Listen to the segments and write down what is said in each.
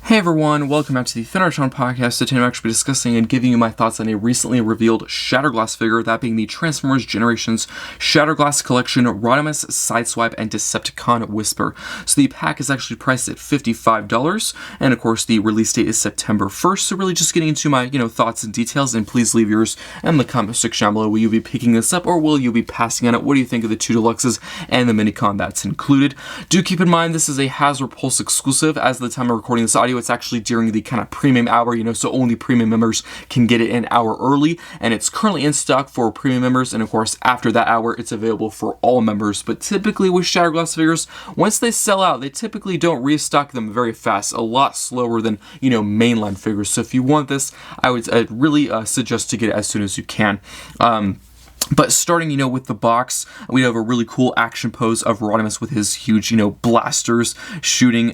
Hey everyone, welcome back to the Thundertron podcast. Today I'm actually discussing and giving you my thoughts on a recently revealed Shatterglass figure, that being the Transformers Generations Shatterglass Collection Rodimus, Sideswipe, and Decepticon Whisper. So the pack is actually priced at $55, and of course the release date is September 1st, so really just getting into my, thoughts and details, and please leave yours in the comment section down below. Will you be picking this up, or will you be passing on it? What do you think of the two deluxes and the minicon that's included? Do keep in mind this is a Hasbro Pulse exclusive. As of the time of recording this audio, it's actually during the kind of premium hour, so only premium members can get it an hour early, and it's currently in stock for premium members, and of course after that hour it's available for all members. But typically with Shatterglass figures, once they sell out, they typically don't restock them very fast, a lot slower than mainline figures. So if you want this, I'd really suggest to get it as soon as you can. But starting, with the box, we have a really cool action pose of Rodimus with his huge, blasters shooting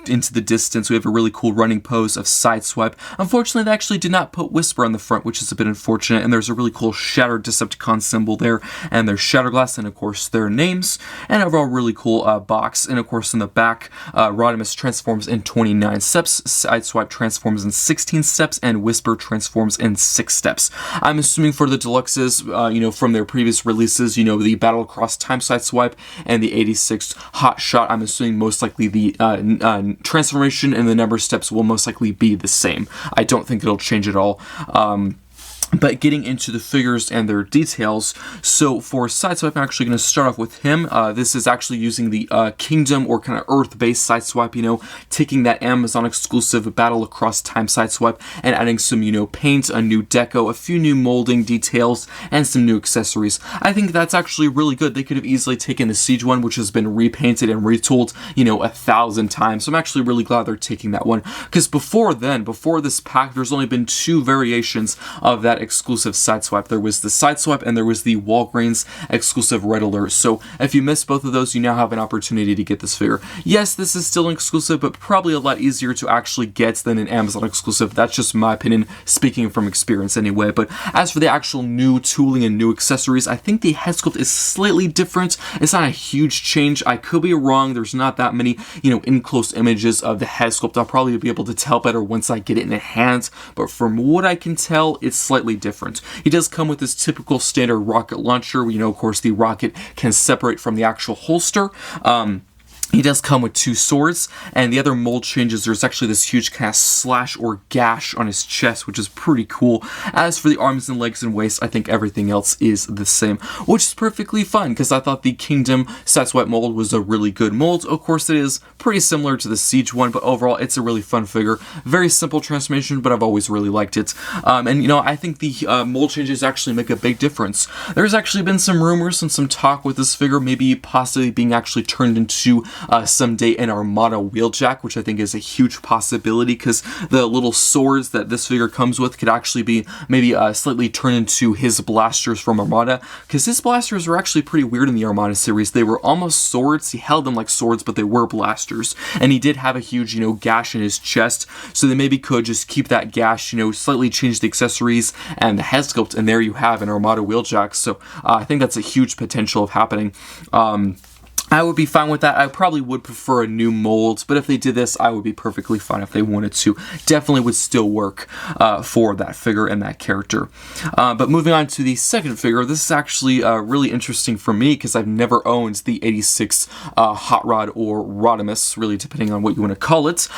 into the distance. We have a really cool running pose of Sideswipe. Unfortunately, they actually did not put Whisper on the front, which is a bit unfortunate. And there's a really cool Shattered Decepticon symbol there, and there's Shatterglass, and of course their names. And overall, really cool box. And of course, in the back, Rodimus transforms in 29 steps, Sideswipe transforms in 16 steps, and Whisper transforms in 6 steps. I'm assuming for the deluxes, from their previous releases, the Battle Across Time Sideswipe and the 86 Hot Shot, I'm assuming most likely the transformation and the number of steps will most likely be the same. I don't think it'll change at all. But getting into the figures and their details, so for Sideswipe, I'm actually going to start off with him. This is actually using the Kingdom or kind of Earth-based Sideswipe, taking that Amazon exclusive Battle Across Time Sideswipe and adding some, paint, a new deco, a few new molding details, and some new accessories. I think that's actually really good. They could have easily taken the Siege one, which has been repainted and retooled, 1,000 times. So I'm actually really glad they're taking that one, because before this pack, there's only been 2 variations of that exclusive Sideswipe. There was the Sideswipe and there was the Walgreens exclusive Red Alert. So if you missed both of those, you now have an opportunity to get this figure. Yes, this is still an exclusive, but probably a lot easier to actually get than an Amazon exclusive. That's just my opinion, speaking from experience anyway. But as for the actual new tooling and new accessories, I think the head sculpt is slightly different. It's not a huge change. I could be wrong. There's not that many, in-close images of the head sculpt. I'll probably be able to tell better once I get it in hand. But from what I can tell, it's slightly different. He does come with his typical standard rocket launcher. Of course, the rocket can separate from the actual holster. He does come with 2 swords, and the other mold changes, there's actually this huge kind of slash or gash on his chest, which is pretty cool. As for the arms and legs and waist, I think everything else is the same, which is perfectly fun, because I thought the Kingdom Sideswipe mold was a really good mold. Of course, it is pretty similar to the Siege one, but overall, it's a really fun figure. Very simple transformation, but I've always really liked it. I think the mold changes actually make a big difference. There's actually been some rumors and some talk with this figure, maybe possibly being actually turned into someday an Armada wheeljack, which I think is a huge possibility, because the little swords that this figure comes with could actually be maybe slightly turned into his blasters from Armada, because his blasters were actually pretty weird in the Armada series. They were almost swords. He held them like swords, but they were blasters, and he did have a huge gash in his chest, so they maybe could just keep that gash, slightly change the accessories and the head sculpt, and there you have an Armada wheeljack. So I think that's a huge potential of happening. I would be fine with that. I probably would prefer a new mold, but if they did this, I would be perfectly fine if they wanted to. Definitely would still work for that figure and that character. But moving on to the second figure, this is actually really interesting for me, because I've never owned the 86 Hot Rod or Rodimus, really depending on what you want to call it.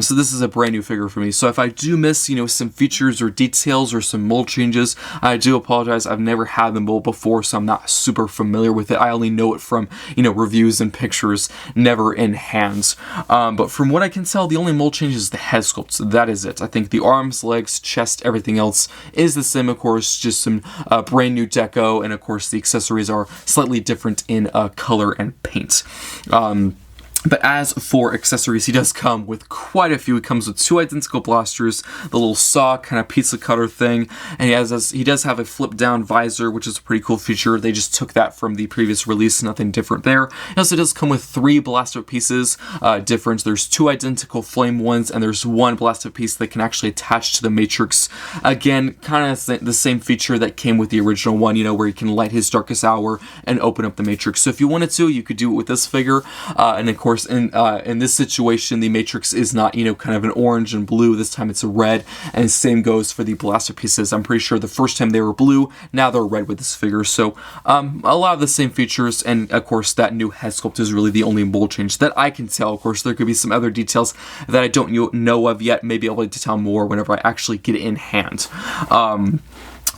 So this is a brand new figure for me. So if I do miss, some features or details or some mold changes, I do apologize. I've never had the mold before, so I'm not super familiar with it. I only know it from, reviews and pictures, never in hands. But from what I can tell, the only mold change is the head sculpt. So that is it. I think the arms, legs, chest, everything else is the same. Of course, just some brand new deco, and of course the accessories are slightly different in color and paint. But as for accessories, he does come with quite a few. He comes with 2 identical blasters, the little saw kind of pizza cutter thing, and he does have a flip down visor, which is a pretty cool feature. They just took that from the previous release, nothing different there. He also does come with 3 blaster pieces different. There's 2 identical flame ones, and there's 1 blaster piece that can actually attach to the Matrix. Again, kind of the same feature that came with the original one, where you can light his darkest hour and open up the Matrix. So if you wanted to, you could do it with this figure, and of course course, in this situation, the Matrix is not, kind of an orange and blue. This time it's a red, and same goes for the blaster pieces. I'm pretty sure the first time they were blue, now they're red with this figure. So a lot of the same features, and of course that new head sculpt is really the only mold change that I can tell. Of course, there could be some other details that I don't know of yet. Maybe I'll be able to tell more whenever I actually get it in hand.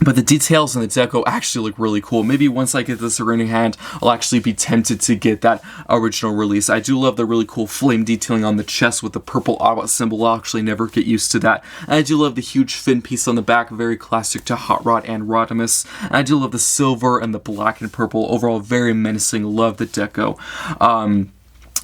But the details in the deco actually look really cool. Maybe once I get this in hand, I'll actually be tempted to get that original release. I do love the really cool flame detailing on the chest with the purple Autobot symbol. I'll actually never get used to that. And I do love the huge fin piece on the back, very classic to Hot Rod and Rodimus. And I do love the silver and the black and purple. Overall, very menacing. Love the deco.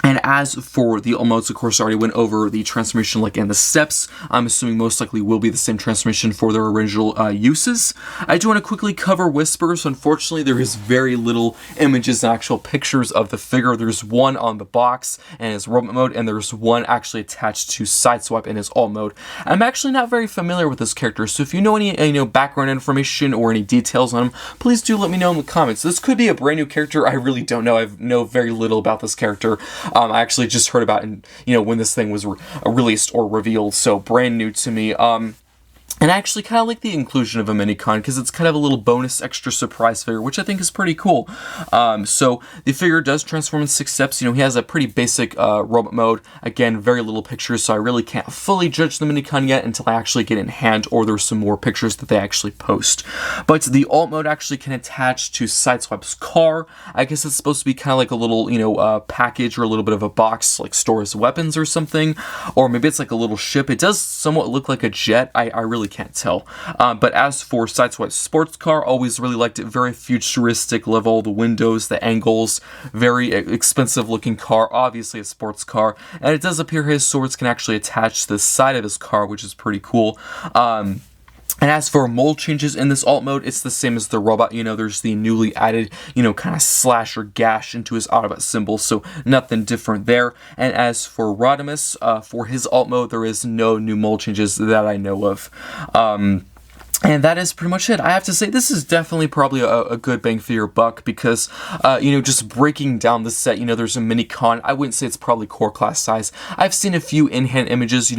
And as for the alt modes, of course, I already went over the transformation like in the steps. I'm assuming most likely will be the same transformation for their original uses. I do want to quickly cover Whispers. Unfortunately, there is very little images and actual pictures of the figure. There's one on the box in his robot mode, and there's one actually attached to Sideswipe in his alt mode. I'm actually not very familiar with this character, so if you know any background information or any details on him, please do let me know in the comments. This could be a brand new character. I really don't know. I know very little about this character. I actually just heard about it, when this thing was released or revealed, so brand new to me. And I actually kind of like the inclusion of a Minicon because it's kind of a little bonus extra surprise figure, which I think is pretty cool. So the figure does transform in 6 steps. He has a pretty basic robot mode. Again, very little pictures, so I really can't fully judge the Minicon yet until I actually get it in hand or there's some more pictures that they actually post. But the alt mode actually can attach to Sideswipe's car. I guess it's supposed to be kind of like a little, package or a little bit of a box, like stores weapons or something. Or maybe it's like a little ship. It does somewhat look like a jet. I really can't tell. But as for Sideswipe's sports car, always really liked it. Very futuristic, love all the windows, the angles, very expensive looking car, obviously a sports car. And it does appear his swords can actually attach to the side of his car, which is pretty cool. And as for mold changes in this alt mode, it's the same as the robot. There's the newly added, kind of slash or gash into his Autobot symbol, so nothing different there. And as for Rodimus, for his alt mode, there is no new mold changes that I know of. And that is pretty much it. I have to say, this is definitely probably a good bang for your buck because, just breaking down the set, there's a Minicon. I wouldn't say it's probably core class size. I've seen a few in-hand images,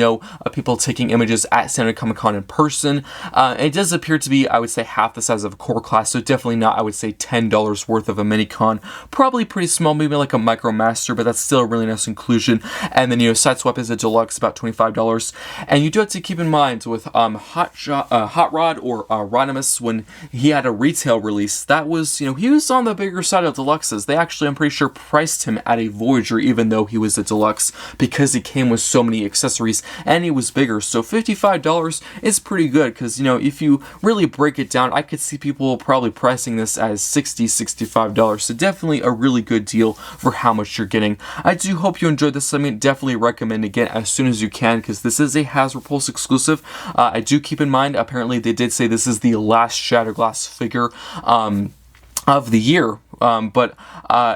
people taking images at San Diego Comic-Con in person. It does appear to be, I would say, half the size of a core class, so definitely not, I would say, $10 worth of a Minicon. Probably pretty small, maybe like a Micro Master, but that's still a really nice inclusion. And then, Sideswipe is a deluxe, about $25. And you do have to keep in mind with Hot Rod or Rodimus, when he had a retail release, that was, he was on the bigger side of deluxes. They actually, I'm pretty sure, priced him at a Voyager, even though he was a deluxe, because he came with so many accessories, and he was bigger. So $55 is pretty good, because, if you really break it down, I could see people probably pricing this as $60, $65. So definitely a really good deal for how much you're getting. I do hope you enjoyed this. Definitely recommend again as soon as you can, because this is a Hasbro Pulse exclusive. I do keep in mind, apparently they did say this is the last Shatterglass figure of the year. But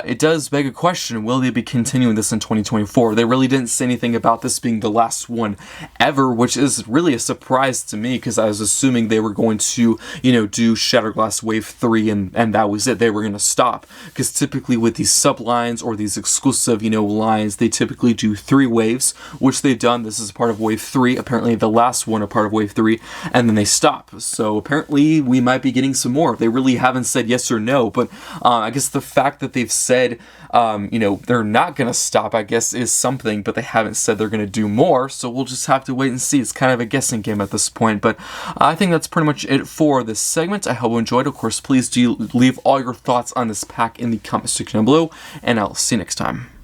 it does beg a question, will they be continuing this in 2024? They really didn't say anything about this being the last one ever, which is really a surprise to me, because I was assuming they were going to, do Shatterglass Wave 3 and that was it. They were going to stop, because typically with these sublines or these exclusive, lines, they typically do 3 waves, which they've done. This is part of Wave 3, apparently the last one a part of Wave 3, and then they stop. So apparently we might be getting some more. They really haven't said yes or no, but I guess the fact that they've said, they're not going to stop, I guess, is something, but they haven't said they're going to do more, so we'll just have to wait and see. It's kind of a guessing game at this point, but I think that's pretty much it for this segment. I hope you enjoyed. Of course, please do leave all your thoughts on this pack in the comment section down below, and I'll see you next time.